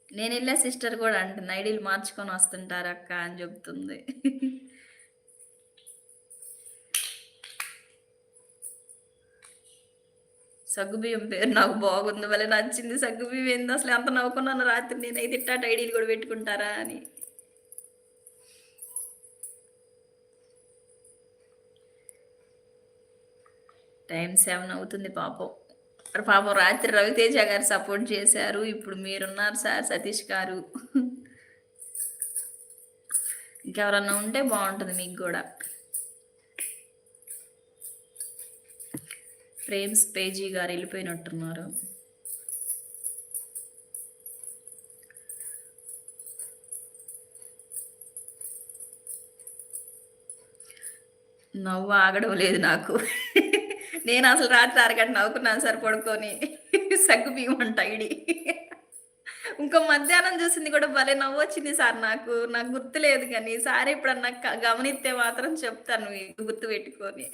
నేనెళ్ళా sister గూడా అంటుంది. ఐడీలు మార్చుకొని వస్తుంటారక్క అని జెప్తుంది. సగ్గుబియ్యం పేరు నాకు బాగుంది. భలే నచ్చింది. సగ్గుబియ్యం ఏంది అసలు ఎంత నవ్వుకున్నానో రాత్రి నేనైతే ఇట్టాట ఐడీలు గూడా పెట్టుకుంటారా అని. టైం 7 అవుతుంది పాపం. మరి పాపం రాత్రి రవితేజ గారు సపోర్ట్ చేశారు. ఇప్పుడు మీరున్నారు సార్ సతీష్ గారు. ఇంకెవరన్నా ఉంటే బావుంటది మీకు గూడా. ప్రేమ్స్ పేజీ గారు ఎళ్ళిపోయినట్టున్నారు. నవ్వు ఆగడం లేదు నాకు. నేనసలు రాత్రి అరగంట నవ్వుకున్నాను సార్ పడుకొని. సగ్గుబియ్యం అంట ఐడి. ఇంకో మధ్యాహ్నం చూసింది కూడా భలే నవ్వొచ్చింది సార్ నాకు. నాకు గుర్తులేదు గానీ, సార్ ఎప్పుడన్నా గమనిత్తే మాత్రం చెప్తాను మీకు గుర్తుపెట్టుకొని.